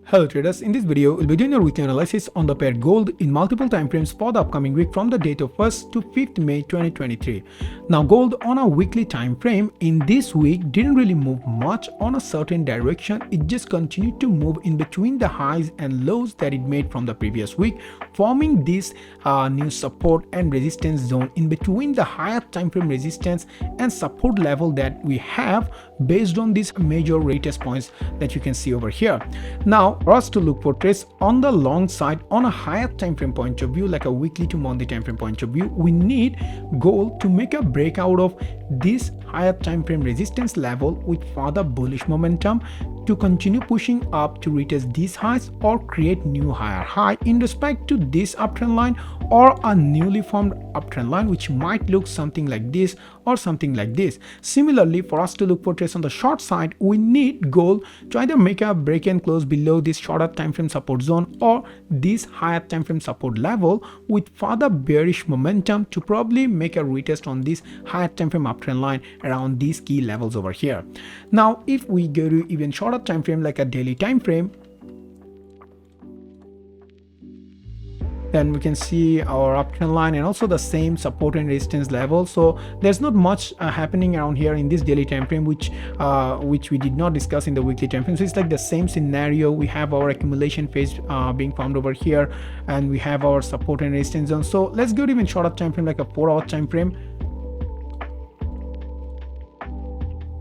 Hello traders, in this video we'll be doing a weekly analysis on the pair gold in multiple time frames for the upcoming week from the date of 1st to 5th May 2023. Now gold on a weekly time frame in this week didn't really move much on a certain direction. It just continued to move in between the highs and lows that it made from the previous week, forming this new support and resistance zone in between the higher time frame resistance and support level that we have based on these major retest points that you can see over here. Now for us to look for trades on the long side on a higher time frame point of view, like a weekly to monthly time frame point of view, we need gold to make a breakout of this higher time frame resistance level with further bullish momentum to continue pushing up to retest these highs or create new higher high in respect to this uptrend line or a newly formed uptrend line, which might look something like this or something like this. Similarly, for us to look for trades on the short side, we need gold to either make a break and close below this shorter time frame support zone or this higher time frame support level with further bearish momentum to probably make a retest on this higher time frame uptrend line around these key levels over here. Now if we go to even shorter time frame like a daily time frame, then we can see our uptrend line and also the same support and resistance level. So there's not much happening around here in this daily time frame, which we did not discuss in the weekly time frame. So it's like the same scenario. We have our accumulation phase being formed over here, and we have our support and resistance zone. So let's go to even shorter time frame like a 4-hour time frame.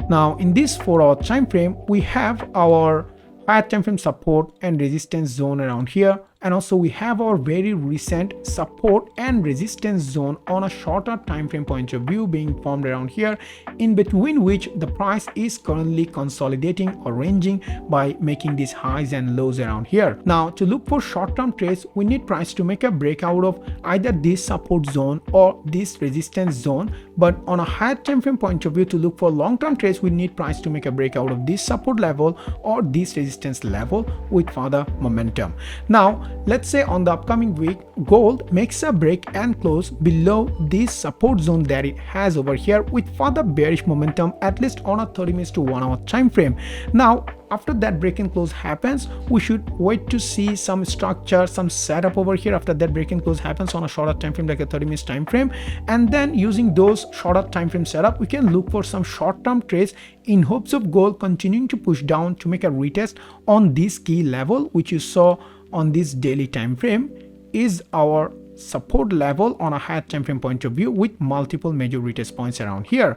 Now in this 4-hour time frame, we have our higher time frame support and resistance zone around here, and also we have our very recent support and resistance zone on a shorter time frame point of view being formed around here, in between which the price is currently consolidating or ranging by making these highs and lows around here. Now to look for short-term trades, we need price to make a breakout of either this support zone or this resistance zone, but on a higher time frame point of view, to look for long-term trades, we need price to make a breakout of this support level or this resistance level with further momentum. Now let's say on the upcoming week, gold makes a break and close below this support zone that it has over here with further bearish momentum, at least on a 30 minutes to 1 hour time frame. Now after that break and close happens, we should wait to see some structure, some setup over here. After that break and close happens on a shorter time frame like a 30 minutes time frame, and then using those shorter time frame setup, we can look for some short-term trades in hopes of gold continuing to push down to make a retest on this key level, which you saw on this daily time frame is our support level on a higher time frame point of view with multiple major retest points around here.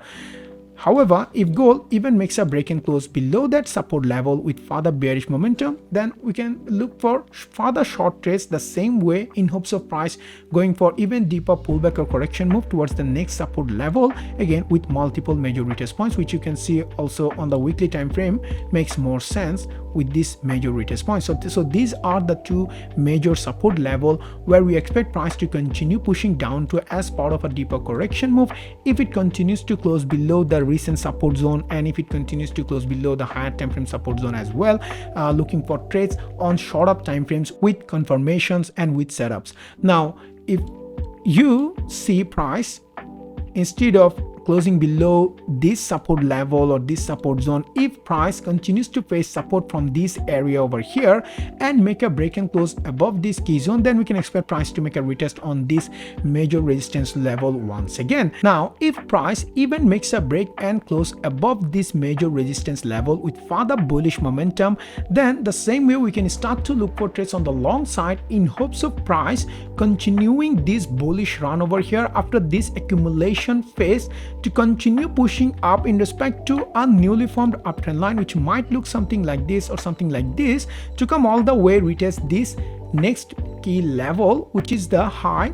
However, if gold even makes a break and close below that support level with further bearish momentum, then we can look for further short trades the same way in hopes of price going for even deeper pullback or correction move towards the next support level, again with multiple major retest points, which you can see also on the weekly time frame makes more sense with this major retest point. So these are the two major support level where we expect price to continue pushing down to as part of a deeper correction move if it continues to close below the recent support zone, and if it continues to close below the higher time frame support zone as well. Looking for trades on shorter time frames with confirmations and with setups. Now if you see price instead of closing below this support level or this support zone, if price continues to face support from this area over here and make a break and close above this key zone, then we can expect price to make a retest on this major resistance level once again. Now if price even makes a break and close above this major resistance level with further bullish momentum, then the same way we can start to look for trades on the long side in hopes of price continuing this bullish run over here after this accumulation phase to continue pushing up in respect to a newly formed uptrend line, which might look something like this or something like this, to come all the way retest this next key level, which is the high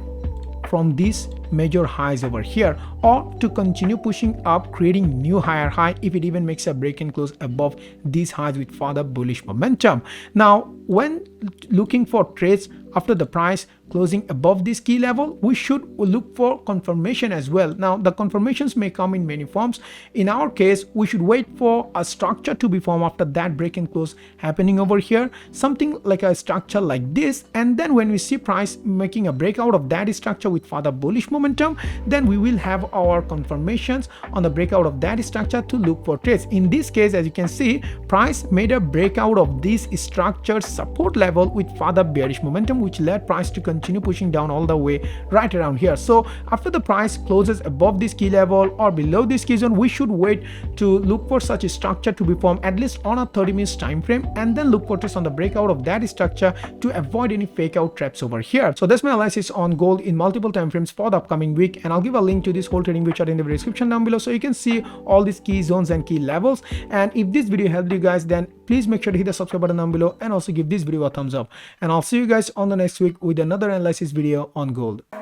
from these major highs over here, or to continue pushing up creating new higher high if it even makes a break and close above these highs with further bullish momentum. Now when looking for trades after the price closing above this key level, we should look for confirmation as well. Now the confirmations may come in many forms. In our case, we should wait for a structure to be formed after that break and close happening over here, something like a structure like this. And then when we see price making a breakout of that structure with further bullish momentum, then we will have our confirmations on the breakout of that structure to look for trades. In this case, as you can see, price made a breakout of this structured support level with further bearish momentum, which led price to continue pushing down all the way right around here. So after the price closes above this key level or below this key zone, we should wait to look for such a structure to be formed at least on a 30 minutes time frame, and then look for trades on the breakout of that structure to avoid any fake out traps over here. So that's my analysis on gold in multiple time frames for the upcoming week, and I'll give a link to this whole trading view chart in the description down below so you can see all these key zones and key levels. And if this video helped you guys, then please make sure to hit the subscribe button down below and also give this video a thumbs up, and I'll see you guys on the next week with another analysis video on gold.